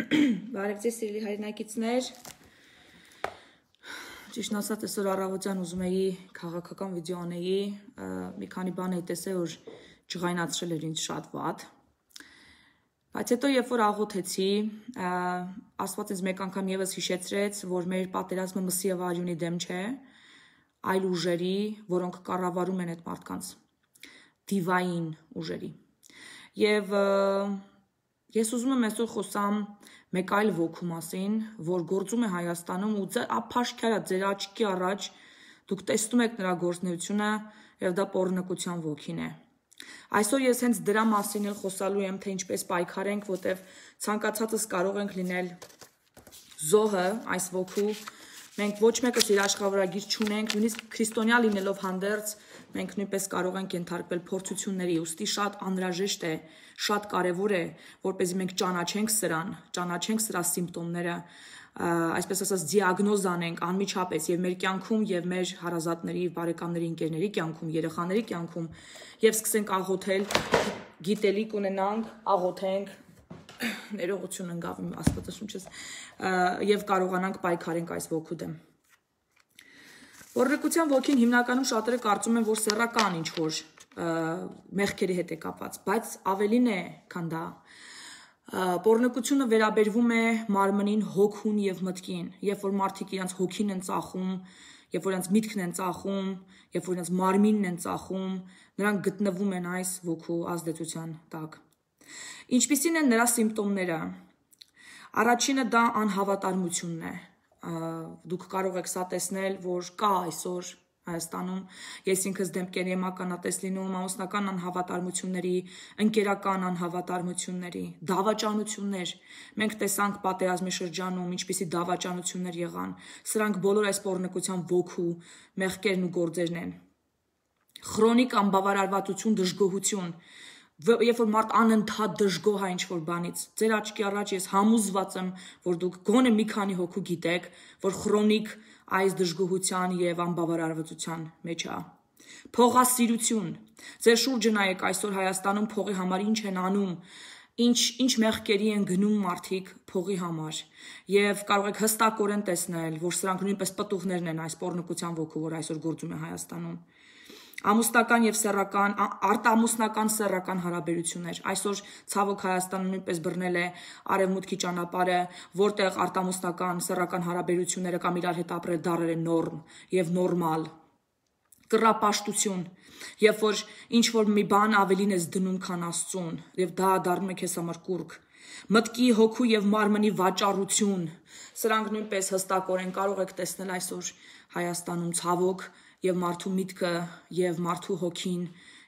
Բարև ձեզ սիրելի հայրենակիցներ, ճիշտ ասած այսօր առավոտյան ուզում էի քաղաքական վիդեո անեի, մի քանի բան էի տեսել, որ ջղայնացրել էր ինձ շատ վատ, բայց հետո երբ որ աղոթեցի, Աստված ինձ մեկ անգամ ևս հիշեցրեց, որ մեր պատերազմը մսի եւ արյունի դեմ չէ, այլ ուժերի, որոնք կառավարում են այդ մարդկանց, դիվային ուժերի, եւ ես ուզում եմ այսօր խոսամ մեկ այլ ոգու մասին, որ գործում է Հայաստանում ու ափաշքարա ձեր աչքի առաջ դուք տեսնում եք նրա գործունեությունը եւ դա պոռնկության ոգին է։ Այսօր ես հենց դրա մասին էլ խոսալու եմ, թե ինչպես պայքարենք, որտեվ ցանկացածս կարող ենք լինել զոհը այս ոգու, մենք ոչ մեկս իր աշխարհվրագիր չունենք, նույնիսկ քրիստոնյա լինելով հանդերձ, մենք նույնպես կարող ենք ենթարկվել փորձությունների, ուստի շատ անհրաժեշտ է, շատ կարևոր է, որպեսզի մենք ճանաչենք սրա սիմպտոմները, այսպես ասած դիագնոզ անենք անմիջապես եւ մեր կյանքում եւ մեր հարազատների, բարեկամների, ընկերների կյանքում, երեխաների կյանքում եւ սկսենք աղոթել, գիտելիք ունենանք, աղոթենք, ներողություն ընկավ իմ Աստվածաշունչս եւ կարողանանք պայքարենք այս ոգու դեմ։ Պոռնկության ոգին հիմնականում շատերը կարծում են, որ սեռական ինչ-որ մեղքերի հետ է կապված, բայց ավելին է, քան դա։ Պոռնկությունը վերաբերվում է մարմնին, հոգուն եւ մտքին, երբ որ մարդիկ իրենց հոգին են ծախում, երբ որ իրենց միտքն են ծախում, երբ որ իրենց մարմինն են ծախում, նրանք գտնվում են այս ոգու ազդեցության տակ։ Ինչպիսին են նրա սիմպտոմները։ Առաջինը դա անհավատարմությունն է։ Դուք կարող եք սա տեսնել, որ կա այսօր Հայաստանում, ես ինքս դեմքեր եմ ականատես լինում ամուսնական անհավատարմությունների, ընկերական անհավատարմությունների, դավաճանություններ։ Մենք տեսանք պատերազմի շրջանում, ինչպիսի դավաճանություններ եղան։ Սրանք բոլոր այս պոռնկության ոգու մեղքերն ու գործերն են։ Քրոնիկ անբավարարվածություն, դժգոհություն։ Երբ որ մարդ անընդհատ դժգոհ է ինչ-որ բանից, ձեր աչքի առաջ ես համոզված եմ, որ դուք գոնե մի քանի հոգու գիտեք, որ քրոնիկ այս դժգոհության եւ անբավարարվածության մեջ է։ Փողասիրություն։ Ձեր շուրջը նայեք այսօր Հայաստանում փողի համար ինչ են անում, ինչ մեղքերի են գնում մարդիկ փողի համար։ Եվ կարող եք հստակորեն տեսնել, որ սրանք նույնպես պտուղներն են այս պոռնկության ոգու, որ այսօր գործում է Հայաստանում։ Ամուսնական եւ սեռական, արտամուսնական սեռական հարաբերություններ։ Այսօր ցավոք Հայաստանը նույնպես բռնել է արևմուտքի ճանապարհը, որտեղ արտամուսնական սեռական հարաբերությունները կամ իրար հետ ապրել դարել է նորմ եւ նորմալ։ Կռապաշտություն, երբ որ ինչ որ մի բան ավելին ես դնում, քան Աստծուն, եւ դա դառնում է քեզ համար կուրք։ Մտքի, հոգու եւ մարմնի վաճառություն։ Սրանք նույնպես հստակորեն կարող եք տեսնել այսօր Հայաստանում ցավոք եւ մարդու միտքը եւ մարդու հոգին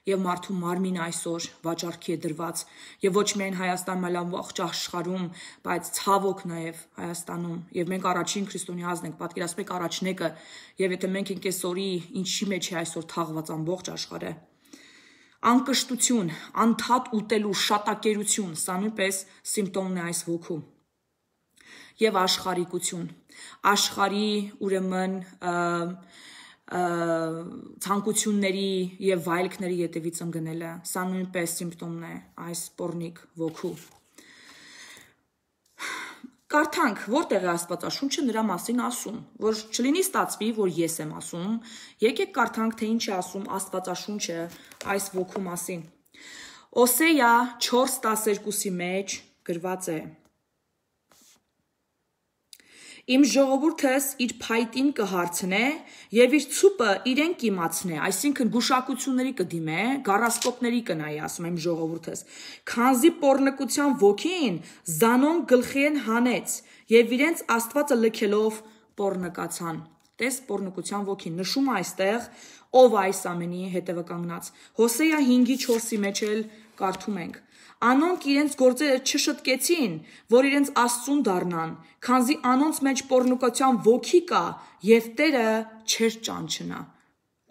եւ մարդու մարմինը այսօր վաճառքի է դրված եւ ոչ միայն Հայաստանում, այլ ամբողջ աշխարհում, բայց ցավոք նաեւ Հայաստանում եւ մենք առաջին քրիստոնյա ազգ ենք, պատկերացնեք առաջնեկը եւ եթե մենք ենք այսօրի ինչի մեջ է այսօր թաղված ամբողջ աշխարհը։ Անկշտություն, անդադ ուտելու շատակերություն, սա նույնպես սիմպտոմն է այս ոգու։ Եվ աշխարհիկություն, աշխարհի ուրեմն ցանկությունների եւ վայելքների յետևից ընկնելը, սա նույնպես սիմպտոմն է այս պոռնիկ ոգու։ Կարդանք, որտեղ է Աստվածաշունչը նրա մասին ասում, որ չլինի ստացվի, որ ես եմ ասում, եկեք կարդանք, թե ինչ է ասում Աստվածաշունչը այս ոգու մասին։ Օսեյա 4:12-ի մեջ գրված է. Իմ ժողովուրդս իր փայտին կհարցնե եւ իր ցուպը իրեն կիմացնե, այսինքն գուշակությունների կդիմե, գարասկոպների կնայի, ասում եմ ժողովուրդս, քանզի պոռնկության ոգին զանոն գլխին հանեց եւ իրենց Աստվածը լքելով պոռնկացան։ Տես պոռնկության ոգին նշում է այստեղ ով այս ամենի հետևը կանգնած։ Հոսեյա 5:4-ի մեջ էլ կարդում ենք. Անոնք իրենց գործերը չշտկեցին, որ իրենց Աստծուն դառնան, քանզի անոնց մեջ պոռնկության ոգի կա եւ Տերը չեր ճանչնա։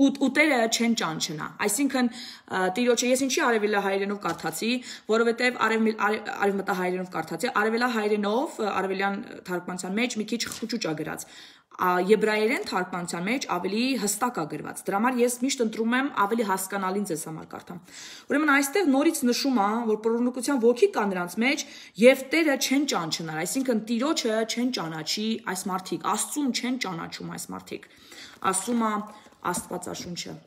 Ու Տերը չեն ճանչնա։ Այսինքն Տիրոջը ես ինչի արևելահայերենով կարդացի, որովհետեւ արևմտահայերենով կարդացի, արևելահայերենով արևելյան թարգմանության մեջ մի քիչ խուճուճ է գրած։ եբրայերեն թարգմանության մեջ ավելի հստակ է գրված։ Դրա համար ես միշտ ընտրում եմ ավելի հասկանալին ձեզ համար կարդամ։ Ուրեմն այստեղ նորից նշում է, որ prorocության ոգի կա նրանց մեջ եւ Տերը չեն ճանչնար, այսինքն Տիրոջը չեն ճանաչի այս մարդիկ, Աստծուն չեն ճանաչում այս մարդիկ։ Ասում է Աստվածաշունչը։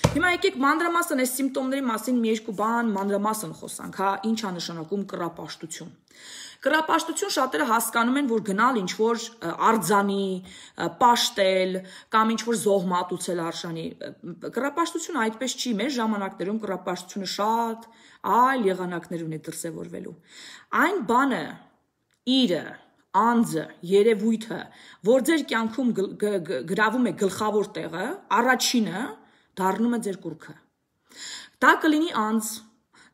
Հիմա եկեք մանրամասն այս սիմպտոմների մասին մի երկու բան մանրամասն խոսանք, հա, ինչ է նշանակում կռապաշտություն։ Կռապաշտություն շատերը հասկանում են, որ գնալ ինչ որ արձանի, պաշտել կամ ինչ որ զոհ մատուցել արժանի։ Կռապաշտությունը այդպես չի, մեր ժամանակներում կռապաշտությունը շատ այլ եղանակներ ունի դրսևորվելու։ Այն բանը, իրը, անձը, երևույթը, որ ձեր կյանքում գրավում է գլխավոր տեղը, առաջինը դառնում է ձեր կուռքը։ Դա կլինի անձ,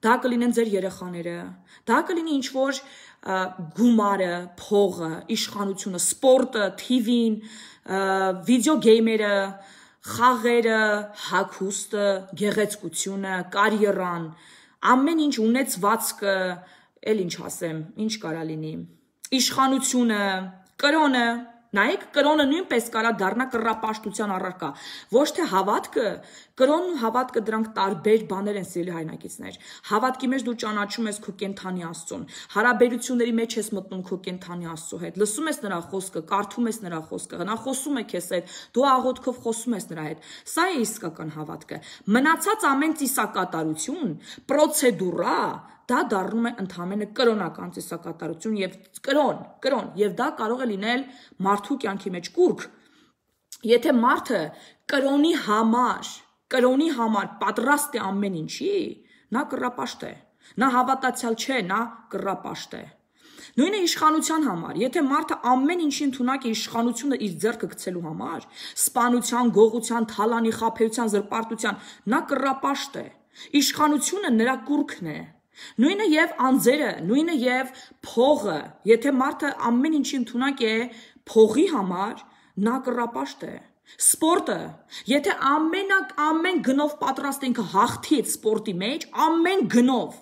դա կլինեն ձեր երեխաները, դա կլինի ինչ որ գումարը, փողը, իշխանությունը, սպորտը, TV-ն, վիդեո գեյմերը, խաղերը, հագուստը, գեղեցկությունը, կարիերան, ամեն ինչ ունեցվածքը, էլ ինչ ասեմ, ինչ կարա լինի, իշխանությունը, կրոնը, նայեք, կրոնը նույնպես կարա դառնա կռապաշտության առարկա, ոչ թե հավատքը, կրոնն ու հավատքը դրանք տարբեր բաներ են, սիրելի հայրենակիցներ։ Հավատքի մեջ դու ճանաչում ես քո կենթանի Աստծուն, հարաբերությունների մեջ ես մտնում քո կենթանի Աստծո հետ, լսում ես նրա խոսքը, կարդում ես նրա խոսքը, նա խոսում է քեզ հետ, դու աղոթքով խոսում ես նրա հետ։ Սա է իսկական հավատքը։ Մնացած ամեն ծիսակատարություն, պրոցեդուրա, դա դառնում է ընդհանրապես կրոնական ծիսակատարություն եւ կրոն, եւ դա կարող է լինել մարդու կյանքի մեջ կուռք։ Եթե մարդը կրոնի համար պատրաստ է ամեն ինչի, նա կռապաշտ է։ Նա հավատացյալ չէ, նա կռապաշտ է։ Նույնը իշխանության համար, եթե մարդը ամեն ինչի ընդունակ է իշխանությունը իր ձեռքը գցելու համար, սպանության, գողության, թալանի, խաբեության, զրպարտության, նա կռապաշտ է։ Իշխանությունը նրա կուռքն է։ Նույնը եւ անձերը, նույնը եւ փողը, եթե մարդը ամեն ինչի ընդունակ է փողի համար, նա կռապաշտ է։ Սպորտը, եթե ամեն գնով պատրաստ է ինքը հաղթի այդ սպորտի մեջ, ամեն գնով,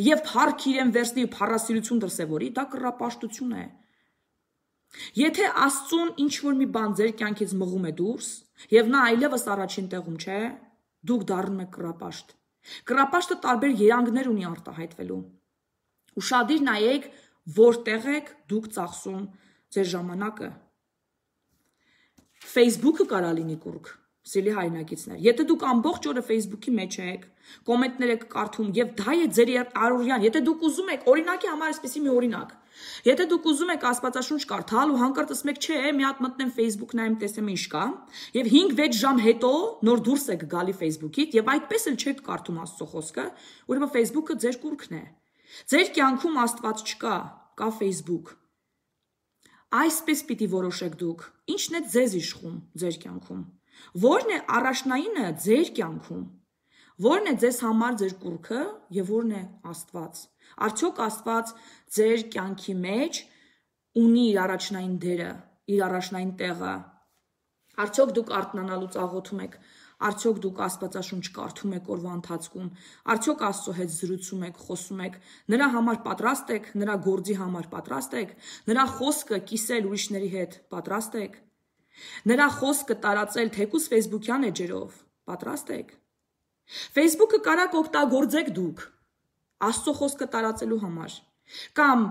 եւ փառք իրեն վերցնի փառասիրություն դրսևորի, դա կռապաշտություն է։ Եթե Աստծուն ինչ որ մի բան ձեր կյանքից մղում է դուրս, եւ նա այլևս առաջին տեղում չէ, դուք դառնում եք կռապաշտ։ Կռապաշտը տարբեր երանգներ ունի արտահայտվելու։ Ուշադիր նայեք, որտեղ եք դուք ծախսում ձեր ժամանակը։ Facebook-ը կարա լինի կուռք, սիրելի հայրենակիցներ։ Եթե դուք ամբողջ օրը Facebook-ի մեջ եք, կոմենտներ եք կարդում եւ դա է ձեր առօրյան, եթե դուք ուզում եք, օրինակի համար այսպեսի մի օրինակ։ Եթե դուք ուզում եք Աստվածաշունչ կարդալ ու հանկարծ ասում եք, չէ, մի հատ մտնեմ Facebook նայեմ, տեսեմ ինչ կա, եւ 5-6 ժամ հետո նոր դուրս եք գալի Facebook-ից եւ այդպես էլ չեք կարդում Աստծո խոսքը, ուրեմն Facebook-ը ձեր կուռքն է։ Ձեր կյանքում Աստված չկա, կա Facebook։ Այսպես պիտի որոշեք դուք, ինչն է ձեզ իշխում ձեր կյանքում։ Որն է առաջնայինը ձեր կյանքում։ Որն է ձեզ համար ձեր կուռքը եւ որն է Աստված։ Արդյոք Աստված ձեր կյանքի մեջ ունի իր առաջնային դերը, իր առաջնային տեղը։ Արդյոք դուք արթնանալուց աղոթում եք, արդյոք դուք Աստվածաշունչ կարդում եք օրվա ընթացքում, արդյոք Աստծո հետ զրուցում եք, խոսում եք, նրա համար պատրաստ եք, նրա գործի համար պատրաստ եք, նրա խոսքը կիսել ուրիշների հետ պատրաստ եք, նրա խոսքը տարածել թեկուզ Facebook-յան էջերով պատրաստ եք։ Facebook-ը կարաք օգտագործեք դուք Աստծո խոսքը տարածելու համար, կամ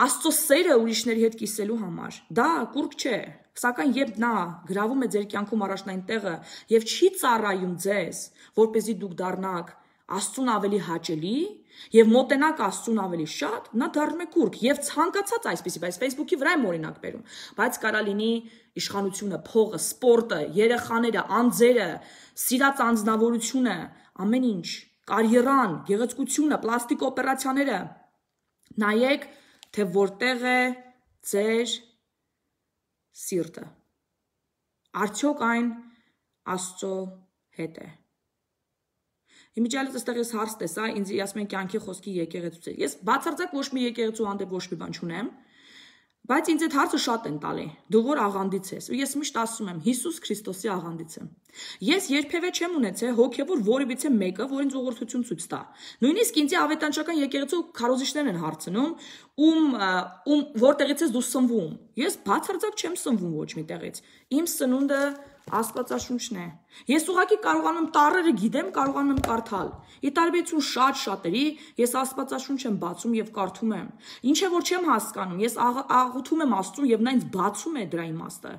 Աստծո սերը ուրիշների հետ կիսելու համար։ Դա կուռք չէ, սակայն երբ նա գրավում է ձեր կյանքում առաջնային տեղը եւ չի ծառայում ձեզ, որպեսզի դուք դառնաք Աստծուն ավելի հաճելի եւ մոտենաք Աստծուն ավելի շատ, նա դառնում է կուռք եւ ցանկացած այսպեսի, բայց Facebook-ի վրա եմ օրինակ բերում, բայց կարա լինի իշխանությունը, փողը, սպորտը, երեխաները, անձերը, սիրած անձնավորությունը, ամեն ինչ, կարիերան, գեղեցկությունը, պլաստիկ օպերացիաները։ Նայեք, թե որտեղ է ձեր սիրտը։ Արդյոք այն Աստծո հետ է։ Իմիջիալից այստեղ ես հարց տեսա, ինձ ասում են կյանքի խոսքի եկեղեցուց է։ Ես բացարձակ ոչ մի եկեղեցու հանդեպ ոչ մի բան չունեմ, Բայց ինձ այդ հարցը շատ են տալի, դու որ աղանդից ես, ու ես միշտ ասում եմ, Հիսուս Քրիստոսի աղանդից եմ։ Ես երբևէ չեմ ունեցել հոգևոր որևիցե մեկը, որ ինձ ուղղորդություն ցույց տա։ Նույնիսկ ինձ ավետարանչական եկեղեցու քարոզիչներն են հարցնում, որտեղից ես դու սնվում։ Ես բացարձակ չեմ սնվում ոչ մի տեղից։ Իմ սնունդը Աստվածաշունչն է։ Ես ուղղակի կարողանում եմ տառերը գիտեմ, կարողանում եմ կարդալ։ Ի տարբերություն շատերի, ես Աստվածաշունչ եմ բացում եւ կարդում եմ։ Ինչ է որ չեմ հասկանում, ես աղոթում եմ Աստծուն եւ նա ինձ բացում է դրա իմաստը։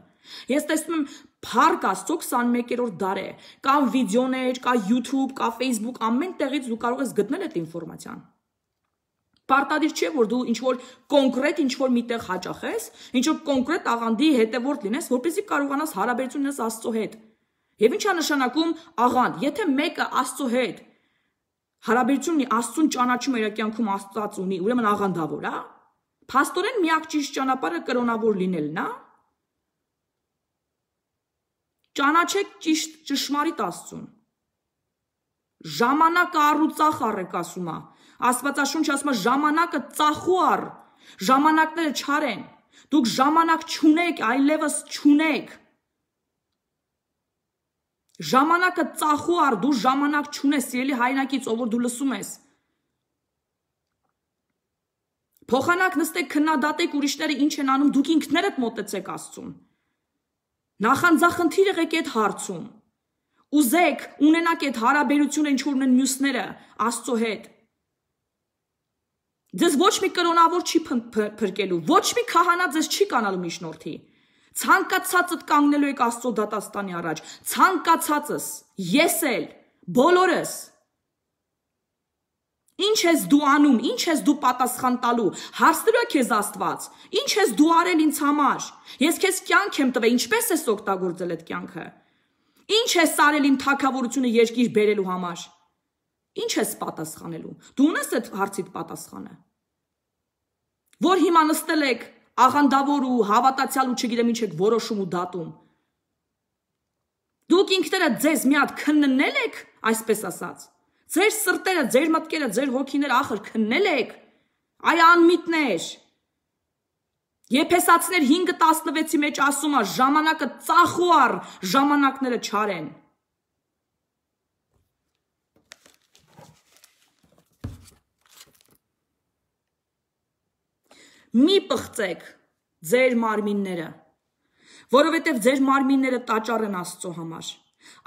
Ես տեսնում եմ Փառք Աստծո 21-րդ դար է, կա վիդեոներ, կա YouTube, կա Facebook, ամեն տեղից դու կարող ես գտնել այդ ինֆորմացիան։ Պարտադիր չէ, որ դու ինչ-որ կոնկրետ ինչ-որ միտեղ հաճախես, ինչ-որ կոնկրետ աղանդի հետևորդ լինես, որպեսզի կարողանաս հարաբերություն ունես Աստծո հետ։ Եվ ի՞նչ է նշանակում աղանդ։ Եթե մեկը Աստծո հետ հարաբերություն ունի, Աստծուն ճանաչում իր կյանքում Աստված ունի, ուրեմն աղանդավոր, հա։ Փաստորեն միակ ճիշտ ճանապարհը կրոնավոր լինելն է։ Ճանաչեք ճիշտ ճշմարիտ Աստծուն։ Ժամանակը առուծախ առեք ասում է։ Աստվածաշունչը ասում է ժամանակը ծախու առ, ժամանակները չար են, դուք ժամանակ չունեք, այլևս չունեք։ Ժամանակը ծախու առ, դու ժամանակ չունես, սիրելի հայրենակից, ով որ դու լսում ես։ Փոխանակ նստեք քննադատեք ուրիշները ինչ են անում, դուք ինքներդ մոտեցեք Աստծուն։ Նախանձախնդիր եղեք այդ հարցում։ Ուզեք ունենաք այդ հարաբերությունը, ինչ որ ունեն մյուսները Աստծո հետ։ Ձեզ ոչ մի կրոնավոր չի փրկելու, ոչ մի քահանա ձեզ չի կանալու միջնորդի։ Ցանկացածդ կանգնելու եք Աստծո դատաստանի առաջ, ցանկացածս, ես էլ, բոլորս։ Ինչ ես դու անում, ինչ ես դու պատասխան տալու, հարցրու քեզ Աստված, ինչ ես դու արել ինձ համար, ես քեզ կյանք եմ տվել, ինչպես ես օգտագործել այդ կյանքը, ինչ ես արել իմ թագավորությունը երկիր բերելու համար, ինչ ես պատասխանելու, դու ունես այդ հարցիդ պատասխանը, որ հիմա նստել եք աղանդավոր ու հավատացյալ ու չգիտեմ ինչ եք որոշում ու դատում, դուք ինքներդ ձեզ մի հատ քննել եք, այսպես ասած, ձեր սրտերը, ձեր մտքերը, ձեր հոգիները ախր քննել եք, այ անմիտներ, Եփեսացիներ 5:16-ի մեջ ասում է ժամանակը ծախու առ, ժամանակները չար են։ Մի պղծեք ձեր մարմինները, որովհետև ձեր մարմինները տաճար են Աստծո համար,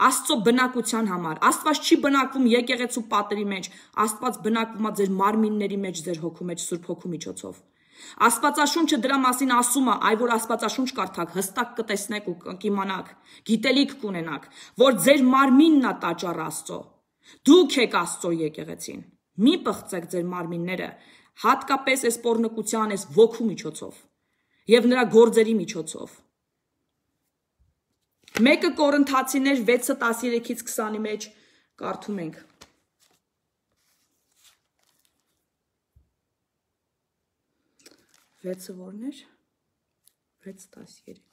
Աստծո բնակության համար, Աստված չի բնակվում եկեղեցու պատերի մեջ, Աստված բնակվում է ձեր մարմինների մեջ, ձեր հոգու մեջ, Սուրբ Հոգու միջոցով։ Աստվածաշունչը դրա մասին ասում է, այ որ Աստվածաշունչ կարդաք, հստակ կտեսնեք ու կիմանաք, գիտելիք կունենաք, որ ձեր մարմինն է տաճար Աստծո, դուք եք Աստծո եկեղեցին, մի պղծեք ձեր մարմինները, հատկապես այս պոռնկության, այս ոգու միջոցով եւ նրա գործերի միջոցով։ 1 Կորինթացիներ 6:13-20-ի մեջ կարդում ենք. Վեցը որն էր? 6:13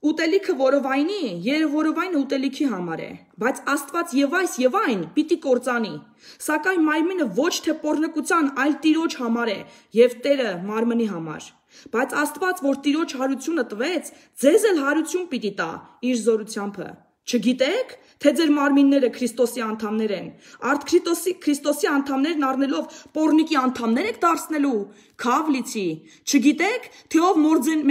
Ուտելիքը որովայնի, որովայնը ուտելիքի համար է, բայց Աստված եւ այս եւ այն պիտի կործանի, սակայն մարմինը ոչ թե պոռնկության, այլ Տիրոջ համար է եւ Տերը մարմնի համար, բայց Աստված, որ Տիրոջ հարությունը տվեց, ձեզ էլ հարություն պիտի տա իր զորությամբ։ Չգիտեք, թե ձեր մարմինները Քրիստոսի անդամներ են, արդ Քրիստոսի անդամներն առնելով պոռնիկի անդամներ եք դարձնելու, քավլիցի, չգիտեք, թե ով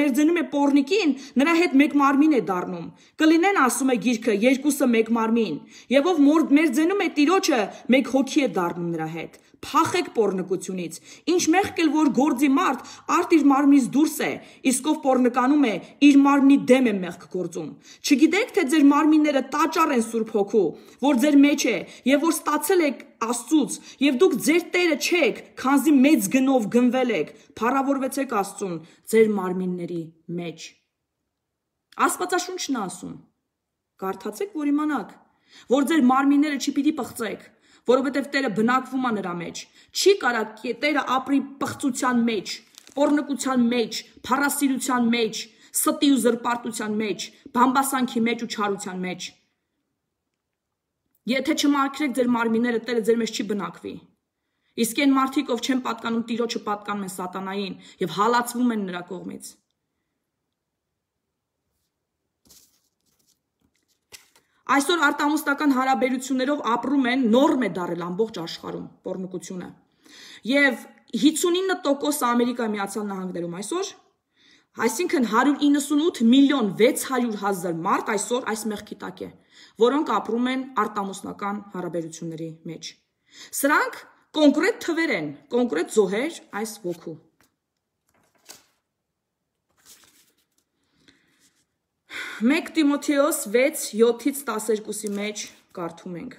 մերձենում է պոռնիկին, նրա հետ մեկ մարմին է դառնում, կլինեն, ասում է գիրքը, երկուսը մեկ մարմին, եւ ով մերձենում է Տիրոջը, մեկ հոգի է դառնում նրա հետ, փախեք պոռնկությունից, ինչ մեղք էլ որ գործի մարդ, արդ իր մարմնից դուրս է, իսկ ով պոռնկանում է, իր մարմնի դեմ է մեղք գործում, չգիտեք, թե ձեր մարմինները տաճար են Սուրբ Հոգու, որ ձեր մեջ է, եւ որ ստացել եք Աստծուց, եւ դուք ձեր Տերը չեք, քանզի մեծ գնով գնվել եք, փառավորվեցեք Աստծուն ձեր մարմինների մեջ։ Աստվածաշունչն ասում, կարդացեք, որ իմանաք, որ ձեր մարմինները չի պիտի պղծեք, որովհետև Տերը բնակվում է նրա մեջ, չի կարա Տերը ապրի պղծության մեջ, պոռնկության մեջ, փառասիրության մեջ, ստի ու զրպարտության մեջ, բամբասանքի մեջ ու չարության մեջ։ Եթե չմաքրեք ձեր մարմինները, Տերը ձեր մեջ չի բնակվի։ Իսկ այն մարդիկ, ով չեն պատկանում Տիրոջը, պատկանում են սատանային եւ հալածվում են նրա կողմից։ Այսօր արտամուսնական հարաբերություններով ապրում են, նորմ է դարել ամբողջ աշխարհում պոռնկությունը։ Եվ 59% Ամերիկայի Միացյալ Նահանգներում այսօր, այսինքն 198 միլիոն 600 հազար մարդ այսօր այս մեղքի տակ է, որոնք ապրում են արտամուսնական հարաբերությունների մեջ։ Սրանք կոնկրետ թվեր են, կոնկրետ զոհեր այս ոգու։ Մեկ Տիմոթեոս 6:7-12-ի մեջ կարդում ենք.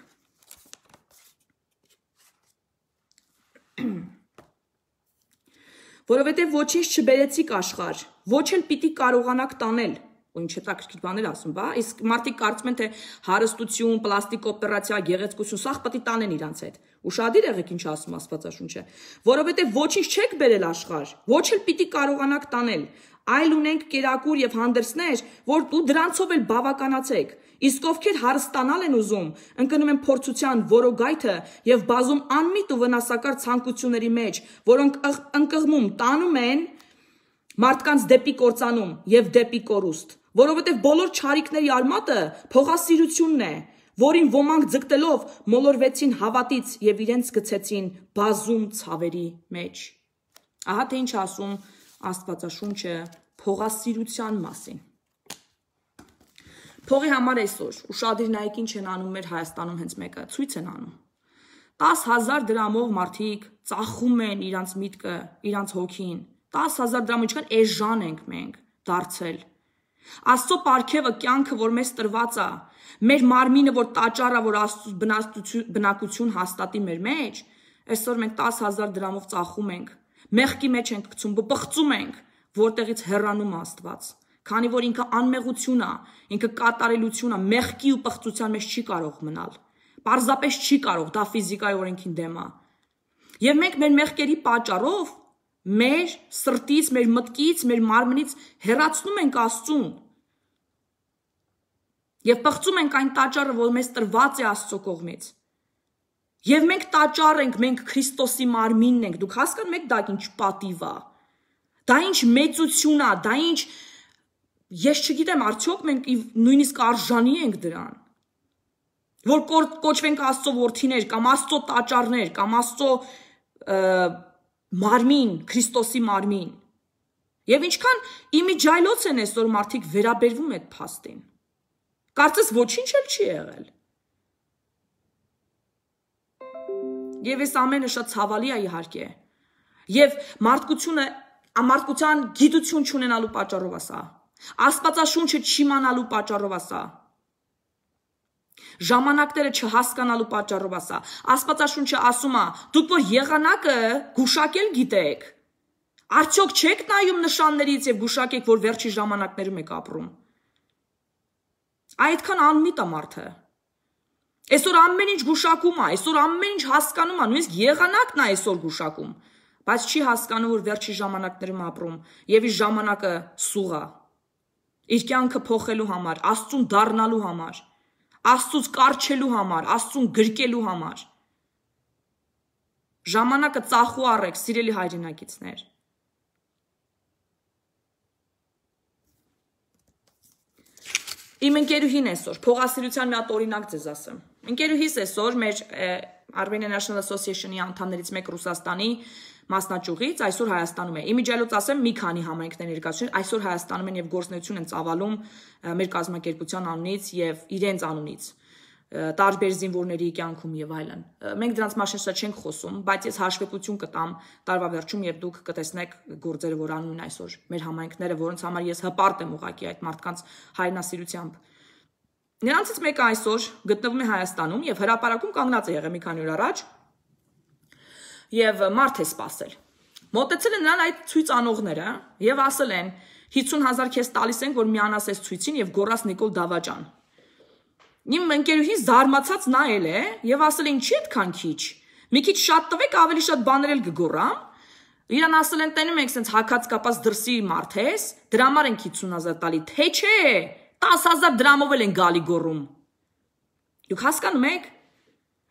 Որովհետև ոչինչ չբերեցիք աշխարհ, ոչ էլ պիտի կարողանաք տանել, ու ինչ հետաքրքիր բաներ ասում, բա, իսկ մարդիկ կարծում են, թե հարստություն, պլաստիկ օպերացիա, գեղեցկություն, սաղ պետք է տանեն իրանց հետ։ Ուշադիր եղեք ինչ ասում Աստվածաշունչը, որովհետև ոչինչ չեք բերել աշխարհ, ոչ էլ պիտի կարողանաք տանել, այլ ունենք կերակուր եւ հանդերձներ, որ դու դրանցով էլ բավականացեք։ Իսկ ովքեր հարստանալ են ուզում, ընկնում են փորձության որոգայթը եւ բազում անմիտ ու վնասակար ցանկությունների մեջ, որոնք ընկղմում տանում են մարդկանց դեպի կործանում եւ դեպի կորուստ, որովհետեւ բոլոր չարիքների արմատը փողասիրությունն է, որին ոմանք ձգտելով մոլորվեցին հավատից եւ իրենց գցեցին բազում ցավերի մեջ։ Ահա թե ինչ ասում Աստվածաշունչը փողասիրության մասին։ Փողի համար այսօր ուշադիր նայեք ինչ են անում մեր Հայաստանում հենց մեկը, ցույց են անում։ 10,000 դրամով մարդիկ ծախում են իրանց միտքը, իրանց հոգին։ 10,000 դրամ ինչքան էժան ենք մենք դարձել։ Աստծո պարգևը կյանքը, որ մեզ տրված է, մեր մարմինը, որ տաճար է, որ Աստծո բնակություն հաստատի մեր մեջ, այսօր մենք 10,000 դրամով ծախում ենք, մեղքի մեջ ենք գցում, բպղծում ենք, որտեղից հեռանում է Աստված։ Քանի որ ինքը անմեղություն է, ինքը կատարելություն է, մեղքի ու պղծության մեջ չի կարող մնալ։ Պարզապես չի կարող, դա ֆիզիկայի օրենքին դեմ է։ Եվ մենք մեր մեղքերի պատճառով մեր սրտից, մեր մտքից, մեր մարմնից հեռացնում ենք Աստծուն։ Եվ պղծում ենք այն տաճարը, որ մեզ տրված է Աստծո կողմից։ Եվ մենք տաճար ենք, մենք Քրիստոսի մարմինն ենք։ Դուք հասկանում եք դա ինչ պատիվ է։ Դա ինչ մեծություն է, դա ինչ ես չգիտեմ, արդյոք մենք նույնիսկ արժանի ենք դրան։ Որ կոչվենք Աստծո որդիներ, կամ Աստծո տաճարներ, կամ Աստծո մարմին, Քրիստոսի մարմին։ Եվ ինչքան իմիջայլոց են այսօր մարդիկ վերաբերվում այդ փաստին։ Կարծես ոչինչ էլ չի եղել։ Եվ այս ամենը շատ ցավալի է իհարկե։ Եվ մարդկության գիտություն չունենալու պատճառով է սա։ Աստվածաշունչը չիմանալու պատճառով է սա։ Ժամանակները չհասկանալու պատճառով է սա։ Աստվածաշունչը ասում է, դուք որ եղանակը գուշակել գիտեք, արդյոք չեք նայում նշաններից եւ գուշակեք, որ վերջի ժամանակներում եք ապրում։ Այդքան անմիտ է մարդը։ Այսօր ամեն ինչ գուշակում է, այսօր ամեն ինչ հասկանում է, նույնիսկ եղանակն է այսօր գուշակում, բայց չի հասկանում, որ վերջի ժամանակներում ապրում եւ իր ժամանակը սուղ է։ Իր կյանքը փոխելու համար, Աստծուն դառնալու համար, Աստծուց կառչելու համար, Աստծուն գրկելու համար։ Ժամանակը ծախու առեք, սիրելի հայրենակիցներ։ Իմ ընկերուհին այսօր, փողասիրության մի հատ օրինակ ձեզ ասեմ։ Ընկերուհիս այսօր մեր Armenian National Association-ի անդամներից մեկ Ռուսաստանի մասնաճյուղից այսօր Հայաստանում է։ Իմիջիալոց ասեմ, մի քանի համայնքներ ներկայացուցիչ այսօր Հայաստանում են եւ գործունեություն են ծավալում մեր կազմակերպության անունից եւ իրենց անունից, տարբեր զինվորների կյանքում եւ այլն։ Մենք դրանց մասին շատ չենք խոսում, բայց ես հաշվետվություն կտամ տարվա վերջում եւ դուք կտեսնեք գործերը, որ անում են այսօր մեր համայնքները, որոնց համար ես հպարտ եմ ուղղակի այդ մարդկանց հայրենասիրությամբ։ Նրանցից մեկը այսօր գտնվում է Հայաստանում եւ հրապարակում կանգնած է եղել մի քանի օր առաջ եւ մարդ է սպասել։ Մոտեցել են նրան այդ ցույց անողները եւ ասել են 50,000 քեզ տալիս ենք, որ միանաս այս ցույցին եւ գոռաս Նիկոլ Դավաճան։ Իմ ընկերուհին զարմացած նայել է եւ ասել է ինչի՞ այդքան քիչ։ Մի քիչ շատ տվեք, ավելի շատ բաներ էլ կգոռամ։ Իրան ասել են տենում ենք սենց հակած կապած դրսի մարդ ես, դրա համար ենք 50,000 տալի, թե չէ 10,000 դրամով էլ են գալի գոռում։ Դուք հասկանում եք։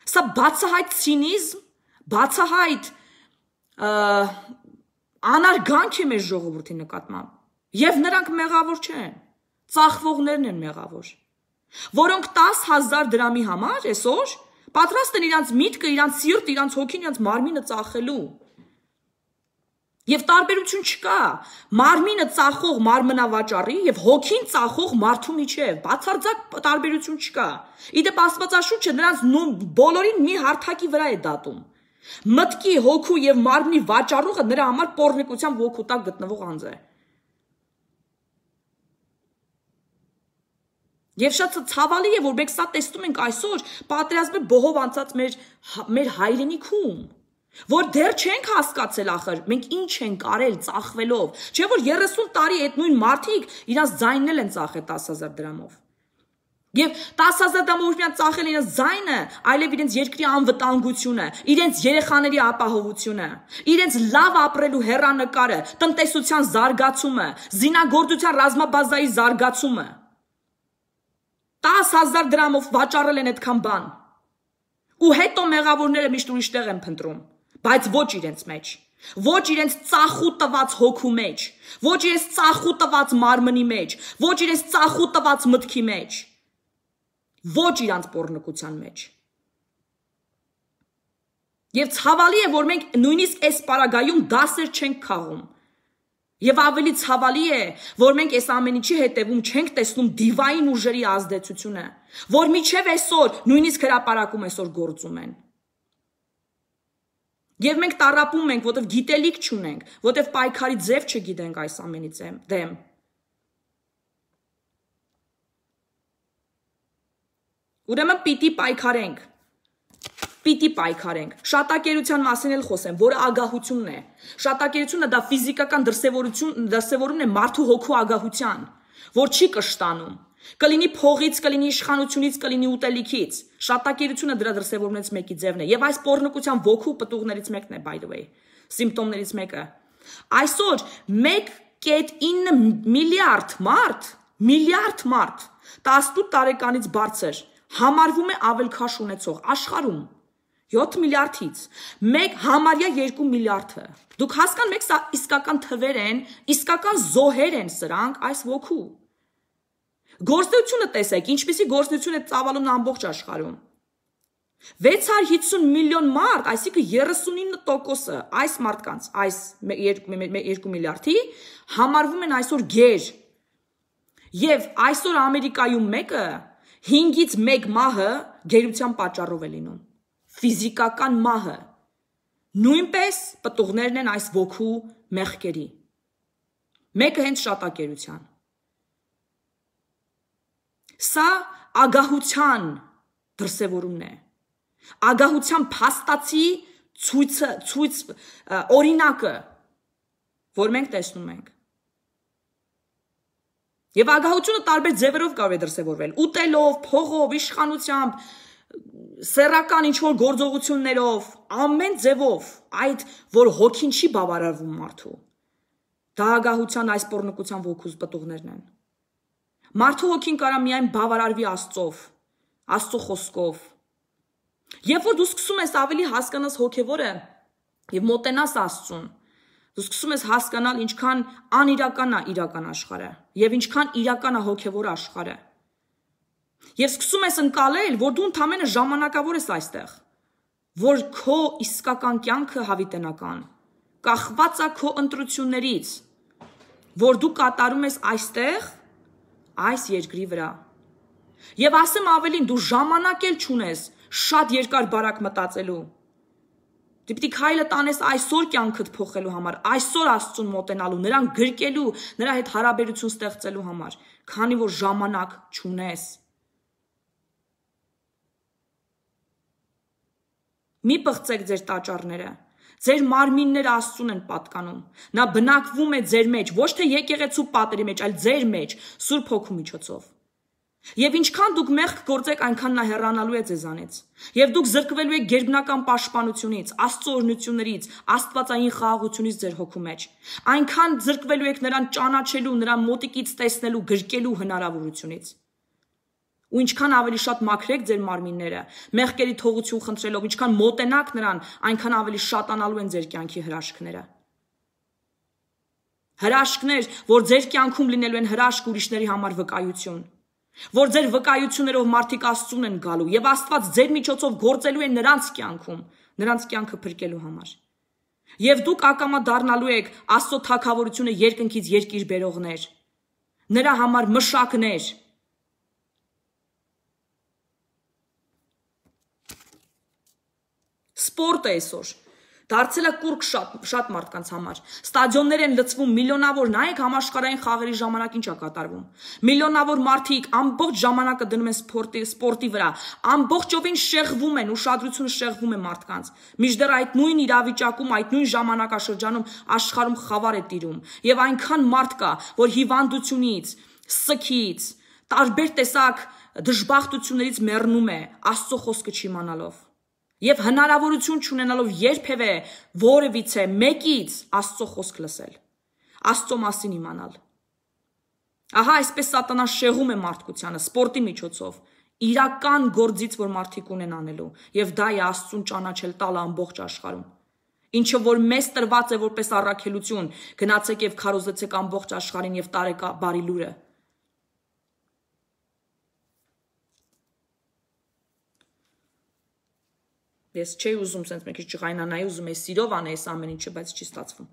Սա բացահայտ ցինիզմ, բացահայտ անարգանք է մեր ժողովրդի նկատմամբ, եւ նրանք մեղավոր չեն, ծախվողներն են մեղավոր, որոնք 10,000 դրամի համար այսօր պատրաստ են իրանց միտքը, իրանց սիրտը, իրանց հոգին, իրանց մարմինը ծախելու։ Եվ տարբերություն չկա մարմինը ծախող մարմնավաճառի եւ հոգին ծախող մարդու միջև, բացարձակ տարբերություն չկա։ Իդեպ Աստվածաշունչը նրանց բոլորին մի հարթակի վրա է դատում։ Մտքի, հոգու եւ մարմնի վաճառողը նրա համար պոռնկության ոգու տակ գտնվող անձ է։ Եվ շատ ցավալի է, որ մենք սա տեսնում ենք այսօր պատերազմի բողով անցած մեր հայրենիքում, որ դեռ չենք հասկացել ախր մենք ինչ ենք արել ծախվելով, չէ՞ որ 30 տարի այդ նույն մարդիկ իրանց ձայնն են ծախել 10,000 դրամով։ Եվ 10,000 դրամով միան ծախել իրենց ձայնը, այլև իրենց երկրի անվտանգությունը, իրենց երեխաների ապահովությունը, իրենց լավ ապրելու հեռանկարը, տնտեսության զարգացումը, զինագործության ռազմաբազայի զարգացումը։ 10,000 դրամով վաճառել են այդքան բան։ Ու հետո մեղավորները միշտ ուրիշ տեղ են փնտրում, բայց ոչ իրենց մեջ, ոչ իրենց ծախու տված հոգու մեջ, ոչ իրենց ծախու տված մարմնի մեջ, ոչ իրենց ծախու տված մտքի մեջ, ոչ իրանց պոռնկության մեջ։ Եվ ցավալի է, որ մենք նույնիսկ այս պարագայում դասեր չենք քաղում։ Եվ ավելի ցավալի է, որ մենք այս ամեն ինչի հետևում չենք տեսնում դիվային ուժերի ազդեցությունը, որ միջև այսօր նույնիսկ հրապարակում այսօր գործում են։ Եվ մենք տառապում ենք, որտեվ գիտելիք չունենք, որտեվ պայքարի ձև չգիտենք այս ամենի դեմ։ Ուրեմն պիտի պայքարենք։ Պիտի պայքարենք։ Շատակերության մասին էլ խոսեմ, որը ագահությունն է։ Շատակերությունը դա ֆիզիկական դրսևորումն է մարդու հոգու ագահության, որ չի կշտանում։ Կլինի փողից, կլինի իշխանությունից, կլինի ուտելիքից։ Շատակերությունը դրա դրսևորումներից մեկի ձևն է։ Եվ այս պոռնկության ոգու պտուղներից մեկն է, by the way, սիմպտոմներից մեկը։ Այսօր 1.9 միլիարդ մարդ 18 տարեկանից բարձր համարվում է ավելքաշ ունեցող աշխարհում 7 միլիարդից, համարյա 2 միլիարդը։ Դուք հասկանում եք, սա իսկական թվեր են, իսկական զոհեր են սրանք այս ոգու։ Գործունեությունը տեսեք, ինչպիսի գործունեություն է ծավալում ամբողջ աշխարհում։ 650 միլիոն մարդ, այսինքն 39% այս մարդկանց, այս 2 միլիարդի համարվում են այսօր գեր։ Եվ այսօր Ամերիկայում 5-ից 1 մահը գերության պատճառով է լինում։ Ֆիզիկական մահը, նույնպես պտուղներն են այս ոգու մեղքերի, մեկը հենց շատակերության։ Սա ագահության դրսևորումն է, ագահության փաստացի օրինակը, որ մենք տեսնում ենք։ Եվ ագահությունը տարբեր ձևերով կարող է դրսևորվել, ուտելով, փողով, իշխանությամբ, սեռական ինչ-որ գործողություններով, ամեն ձևով, այդ, որ հոգին չի բավարարվում մարդու, դա ագահության այս պոռնկության ոգուս պտուղներն են։ Մարդու հոգին կարա միայն բավարարվի Աստծով, Աստծո խոսքով։ Երբ որ դու սկսում ես ավելի հասկանաս հոգևորը եւ մոտենաս Աստծուն, դու սկսում ես հասկանալ ինչքան անիրական է իրական աշխարհը եւ ինչքան իրական է հոգևոր աշխարհը։ Եվ սկսում ես ընկալել, որ դու ընդամենը ժամանակավոր ես այստեղ, որ քո իսկական կյանքը հավիտենական, կախված է քո ընտրություններից, որ դու կատարում ես այստեղ, այս երկրի վրա։ Եվ ասեմ ավելին, դու ժամանակ էլ չունես շատ երկար բարակ մտածելու։ Դու պիտի քայլը տանես այսօր կյանքդ փոխելու համար, այսօր Աստծուն մոտենալու, նրան գրկելու, նրա հետ հարաբերություն ստեղծելու համար, քանի որ ժամանակ չունես։ Մի պղծեք ձեր տաճարները, ձեր մարմինները Աստծուն են պատկանում, նա բնակվում է ձեր մեջ, ոչ թե եկեղեցու պատերի մեջ, այլ ձեր մեջ, Սուրբ Հոգու միջոցով։ Եվ ինչքան դուք մեղք գործեք, այնքան նա հեռանալու է ձեզանից։ Եվ դուք զրկվելու եք գերբնական պաշտպանությունից, Աստծո օրհնություններից, աստվածային խաղաղությունից ձեր հոգու մեջ։ Այնքան զրկվելու եք նրան ճանաչելու, նրան մոտիկից տեսնելու, գրկելու հնարավորությունից։ ու ինչքան ավելի շատ մաքրեք ձեր մարմինները, մեղքերի թողություն խնդրելով, ինչքան մոտենաք նրան, այնքան ավելի շատանալու են ձեր կյանքի հրաշքները։ Հրաշքներ, որ ձեր կյանքում լինելու են հրաշք ուրիշների համար վկայություն, որ ձեր վկայություններով մարդիկ Աստծուն են գալու եւ Աստված ձեր միջոցով գործելու է նրանց կյանքում, նրանց կյանքը փրկելու համար։ Եվ դուք ակամա դառնալու եք Աստծո թագավորությունը երկնքից երկիր բերողներ, նրա համար մշակներ։ Սպորտը այսօր դարձել է կուրք շատ մարդկանց համար։ Ստադիոններ են լցվում միլիոնավոր, նայեք համաշխարհային խաղերի ժամանակ ինչ է կատարվում։ Միլիոնավոր մարդիկ ամբողջ ժամանակը դնում են սպորտի վրա, ամբողջովին շեղվում են, ուշադրությունը շեղվում է մարդկանց։ Մինչդեռ այդ նույն իրավիճակում, այդ նույն ժամանակաշրջանում աշխարհում խավար է տիրում, եւ այնքան մարդ կա, որ հիվանդությունից, սքից, տարբեր տեսակ դժբախտություններից մեռնում է Աստծո խոսքը չիմանալով։ Եվ հնարավորություն չունենալով երբևէ որևիցե մեկից Աստծո խոսք լսել, Աստծո մասին իմանալ։ Ահա այսպես սատանան շեղում է մարդկությանը սպորտի միջոցով, իրական գործից, որ մարդիկ ունեն անելու, եւ դա է Աստծուն ճանաչել տալը ամբողջ աշխարհում։ Ինչը որ մեզ տրված է որպես առաքելություն, գնացեք եւ քարոզեցեք ամբողջ աշխարհին եւ տարեք բարի լուրը։ Ես չէի ուզում սենց մի քիչ ջղայնանայի, ուզում էի սիրով անեի այս ամեն ինչը, բայց չի ստացվում։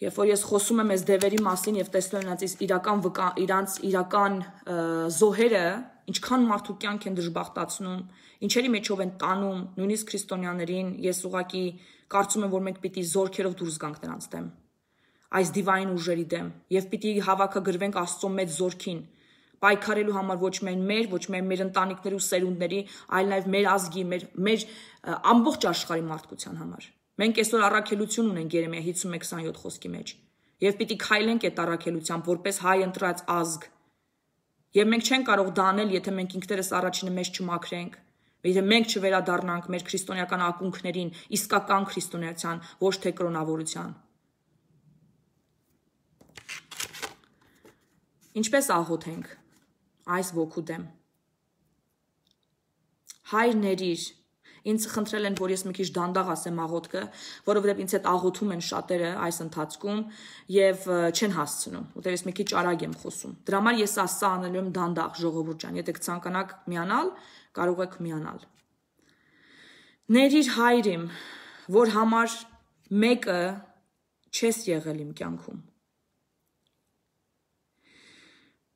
Երբ որ ես խոսում եմ այս դևերի մասին եւ տեսնում եմ իրանց իրական զոհերը, ինչքան մարդու կյանք են դժբախտացնում, ինչերի մեջով են տանում, նույնիսկ քրիստոնյաներին, ես ուղղակի կարծում եմ, որ մենք պիտի զորքերով դուրս գանք նրանց դեմ, այս դիվային ուժերի դեմ, եւ պիտի հավաքագրվենք Աստծո մեծ զորքին, պայքարելու համար ոչ միայն մեր ընտանիքների ու սերունդների, այլ նաև մեր ազգի, մեր ամբողջ աշխարհի մարդկության համար։ Մենք այսօր առաքելություն ունենք Երեմիա 51:27 խոսքի մեջ, եւ պիտի քայլենք այդ առաքելությամբ որպես հայ ընտրած ազգ։ Եվ մենք չենք կարող դա անել, եթե մենք ինքներս առաջինը մեզ չմաքրենք, եթե մենք չվերադառնանք մեր քրիստոնեական ակունքներին, իսկական քրիստոնեության, ոչ թե կրոնավորության։ Ինչպես աղոթենք այս ոգու դեմ։ Հայր ներիր, ինձ խնդրել են, որ ես մի քիչ դանդաղ ասեմ աղոթքը, որովհետև ինձ հետ աղոթում են շատերը այս ընթացքում եւ չեն հասցնում, որտեղ ես մի քիչ արագ եմ խոսում։ Դրա համար ես ասա անելու եմ դանդաղ, ժողովուրդ ջան, եթե կցանկանաք միանալ, կարող եք միանալ։ Ներիր հայր իմ, որ համար մեկը չես եղել իմ կյանքում։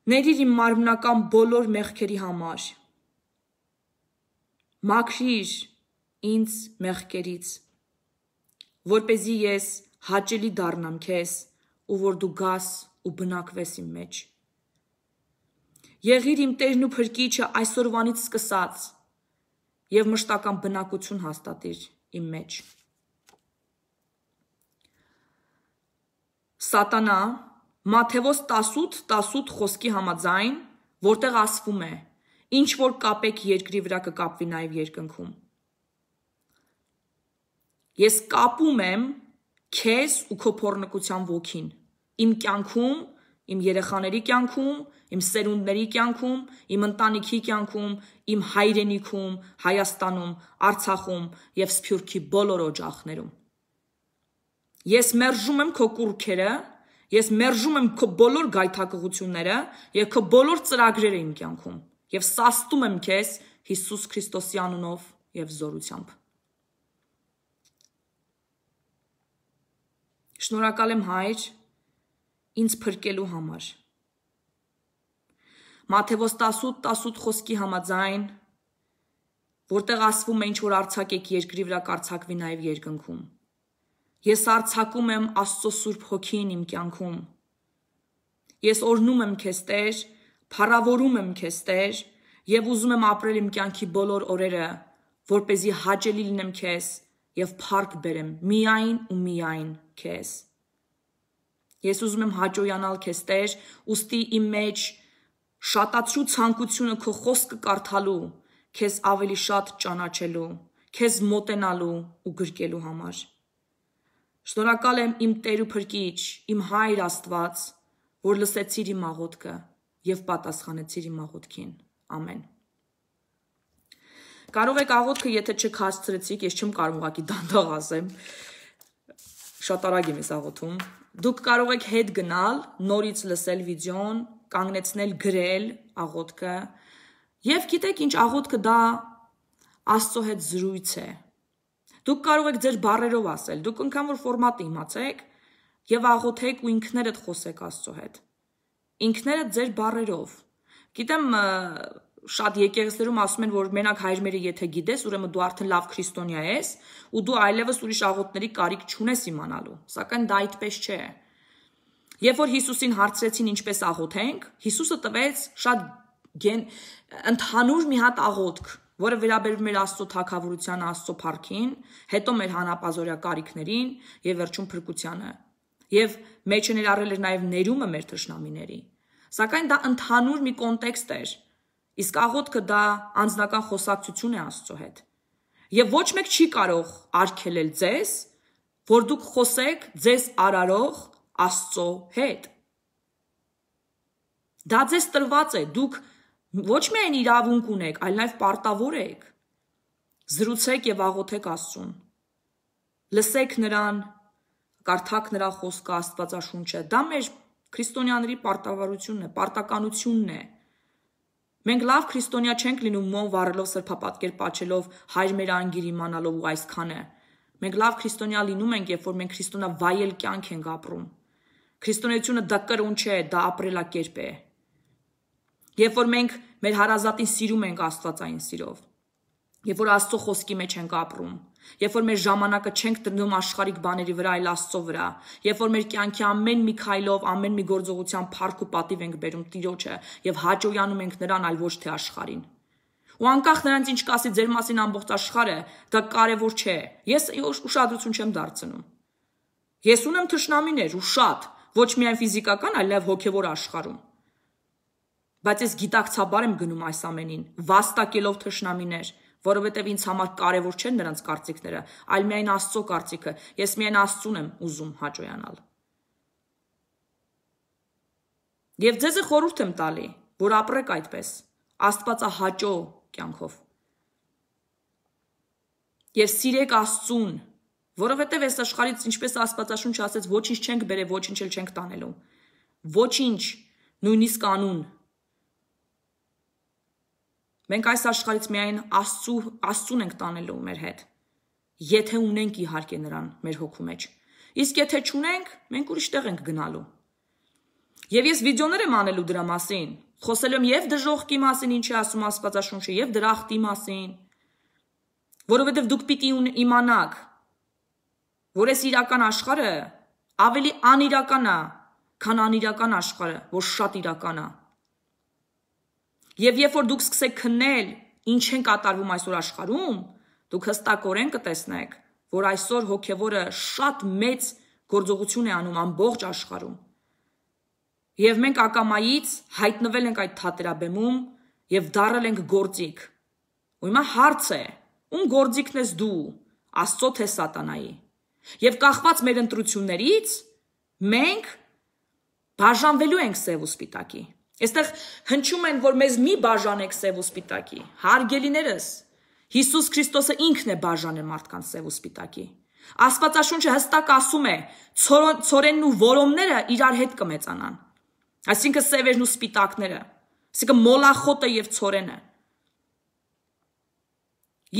Ներիր իմ մարմնական բոլոր մեղքերի համար, մաքրիր ինձ մեղքերից, որպեսզի ես հաճելի դառնամ քեզ ու որ դու գաս ու բնակվես իմ մեջ։ Եղիր իմ Տերն ու Փրկիչը այսօրվանից սկսած եւ մշտական բնակություն հաստատիր իմ մեջ։ Սատանա Մատթեոս 18:18 խոսքի համաձայն, որտեղ ասվում է. ինչ որ կապեք երկրի վրա կկապվի նաև երկնքում։ Ես կապում եմ քեզ ու քո փոռնկության ոգին, իմ կյանքում, իմ երեխաների կյանքում, իմ սերունդների կյանքում, իմ ընտանիքի կյանքում, իմ հայրենիքում, Հայաստանում, Արցախում եւ Սփյուռքի բոլոր օջախներում։ Ես մերժում եմ քո կուռքերը, ես մերժում եմ քո բոլոր գայթակղությունները եւ քո բոլոր ծրագրերը իմ կյանքում եւ սաստում եմ քեզ Հիսուս Քրիստոսի անունով եւ զորությամբ։ Շնորհակալ եմ Հայր ինձ փրկելու համար։ Մատթեոս 18:18 խոսքի համաձայն, որտեղ ասվում է ինչ որ արձակեք երկրի վրա կարձակվի նաև երկնքում։ Ես արձակում եմ Աստծո Սուրբ Հոգին իմ կյանքում։ Ես օրհնում եմ քեզ Տեր, փառավորում եմ քեզ Տեր եւ ուզում եմ ապրել իմ կյանքի բոլոր օրերը, որպեսզի հաճելի լինեմ քեզ եւ փառք բերեմ միայն ու միայն քեզ։ Ես ուզում եմ հաճոյանալ քեզ Տեր, ուստի իմ մեջ շատացրու ցանկությունը քո խոսքը կարդալու, քեզ ավելի շատ ճանաչելու, քեզ մոտենալու ու գրկելու համար։ Շնորհակալ եմ իմ Տեր ու Փրկիչ, իմ Հայր Աստված, որ լսեցիր իմ աղոթքը եւ պատասխանեցիր իմ աղոթքին։ ամեն։ Կարող եք աղոթքը, եթե չքասցրեցիք, ես չեմ կարող ուղղակի դանդաղ ասեմ, շատ արագ եմ ես աղոթում, դուք կարող եք հետ գնալ, նորից լսել վիդեոն, կանգնեցնել, գրել աղոթքը, եւ գիտեք ինչ, աղոթքը դա Աստծո հետ զրույց է։ Դուք կարող եք ձեր բառերով ասել, դուք անգամ որ ֆորմատը իմացեք եւ աղոթեք ու ինքներդ խոսեք Աստծո հետ։ Ինքներդ ձեր բառերով։ Գիտեմ, շատ եկեղեցիներում ասում են, որ մենակ հայրմերը եթե գիտես, ուրեմն դու արդեն լավ քրիստոնյա ես, ու դու այլևս ուրիշ աղոթների կարիք չունես իմանալու, սակայն դա այդպես չէ։ Երբ որ Հիսուսին հարցրեցին ինչպես աղոթենք, Հիսուսը տվեց շատ ընդհանուր մի հատ աղոթք, որը վերաբերվում էր Աստծո թագավորության, Աստծո փառքին, հետո մեր հանապազորյա կարիքներին եւ վերջում փրկությանը։ Եվ մեջ ներառել էր նաեւ ներումը մեր թշնամիների։ Սակայն դա ընդհանուր մի կոնտեքստ էր։ Իսկ աղոթքը դա անձնական խոսակցություն է Աստծո հետ։ Եվ ոչ մեկ չի կարող արգելել ձեզ, որ դուք խոսեք ձեզ արարող Աստծո հետ։ Դա ձեզ տրված է, դուք ոչ միայն իրավունք ունեք, այլ նաև պարտավոր եք։ Զրուցեք եւ աղոթեք Աստծուն։ Լսեք նրան, կարդաք նրա խոսքը, Աստվածաշունչը։ Դա մեր քրիստոնյաների պարտավորությունն է, պարտականությունն է։ Մենք լավ քրիստոնյա չենք լինում մոն վառելով, սրբապատկեր պաչելով, հայր մեր անգիր իմանալով ու այսքանը։ Մենք լավ քրիստոնյա լինում ենք, երբ որ մենք քրիստոնյա վայել կյանք ենք ապրում։ Քրիստոնեությունը դա կրոն չէ, դա ապրելակերպ է։ Երբ որ մենք մեր հարազատին սիրում ենք աստվածային սիրով, երբ որ Աստծո խոսքի մեջ ենք ապրում, երբ որ մեր ժամանակը չենք դնում աշխարհիկ բաների վրա, այլ Աստծո վրա, երբ որ մեր կյանքի ամեն մի քայլով, ամեն մի գործողությամբ փառք ու պատիվ ենք բերում Տիրոջը եւ հաճոյանում ենք նրան, այլ ոչ թե աշխարհին։ Ու անկախ նրանց ինչ կասի ձեր մասին ամբողջ աշխարհը, դա կարևոր չէ։ Ես ուշադրություն չեմ դարձնում։ Ես ունեմ թշնամիներ ու շատ, ոչ միայն ֆիզիկական, այլ նաեւ հոգեվոր աշխարհում։ Բայց ես գիտակցաբար եմ գնում այս ամենին, վաստակելով թշնամիներ, որովհետև ինձ համար կարևոր չեն նրանց կարծիքները, այլ միայն Աստծո կարծիքը, ես միայն Աստծուն եմ ուզում հաճոյանալ։ Եվ ձեզ խորհուրդ եմ տալի, որ ապրեք այդպես, աստվածահաճո կյանքով։ Եվ սիրեք Աստծուն, որովհետև այս աշխարհից ինչպես Աստվածաշունչը ասեց, ոչինչ չենք բերել, ոչինչ էլ չենք տանելու։ Ոչինչ, նույնիսկ անուն։ Մենք այս աշխարհից միայն Աստծուն ենք տանելու մեր հետ, եթե ունենք իհարկե նրան մեր հոգու մեջ։ Իսկ եթե չունենք, մենք ուրիշ տեղ ենք գնալու։ Եվ ես վիդեոներ եմ անելու դրա մասին, խոսելու եմ եւ դժոխքի մասին, ինչ է ասում Աստվածաշունչը, եւ դրախտի մասին, որովհետեւ դուք պիտի իմանաք, որ այս իրական աշխարհը ավելի անիրական է, քան անիրական աշխարհը, որ շատ իրական է։ Եվ երբ որ դուք սկսեք քննել, ինչ են կատարվում այսօր աշխարհում, դուք հստակորեն կտեսնեք, որ այսօր հոգևորը շատ մեծ գործողություն է անում ամբողջ աշխարհում։ Եվ մենք ակամայից հայտնվել ենք այդ թատերաբեմում եւ դարել ենք գործիք։ Ու հիմա հարց է, ում գործիքն ես դու, Աստծո թե սատանայի։ Եվ կախված մեր ընտրություններից մենք բաժանվելու ենք սև ու սպիտակի։ Այստեղ հնչում են, որ մեզ մի բաժանեք սև ու սպիտակի։ Հարգելիներս, Հիսուս Քրիստոսը ինքն է բաժանել մարդկանց սև ու սպիտակի։ Աստվածաշունչը հստակ ասում է, ցորենն ու որոմները իրար հետ կմեծանան։ Այսինքն սևերն ու սպիտակները, այսինքն մոլախոտը եւ ցորենը։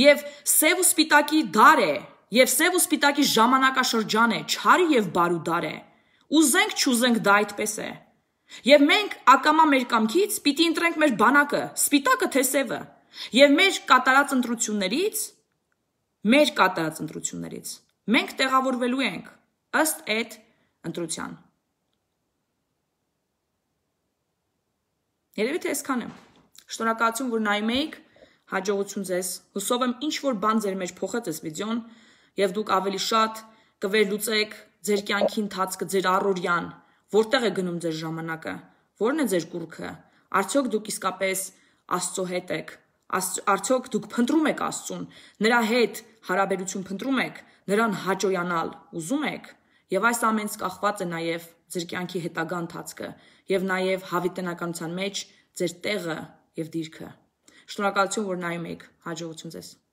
Եվ սև ու սպիտակի դար է, եւ սև ու սպիտակի ժամանակաշրջան է, չարի եւ բարու դար է։ Ուզենք չուզենք դա այդպես է։ Եվ մենք ակամա մեր կամքից պիտի ընտրենք մեր բանակը, սպիտակը թե սևը, եւ մեր կատարած ընտրություններից մենք տեղավորվելու ենք ըստ այդ ընտրության։ Երևի թե այսքան է։ Շնորհակալություն, որ նայում եք, հաջողություն ձեզ։ Հուսով եմ ինչ որ բան ձեր մեջ փոխեց այս վիդեոն եւ դուք ավելի շատ կվերլուծեք ձեր կյանքի ընթացքը, ձեր առօրյան, որտեղ է գնում ձեր ժամանակը, որն է ձեր կուռքը, արդյոք դուք իսկապես Աստծո հետ եք, արդյոք դուք փնտրում եք Աստծուն, նրա հետ հարաբերություն փնտրում եք, նրան հաճոյանալ ուզում եք, եւ այս ամենից կախված է նաեւ ձեր կյանքի հետագա ընթացքը եւ նաեւ հավիտենականության մեջ ձեր տեղը եւ դիրքը։ Շնորհակալություն, որ նայում եք, հաջողություն ձեզ։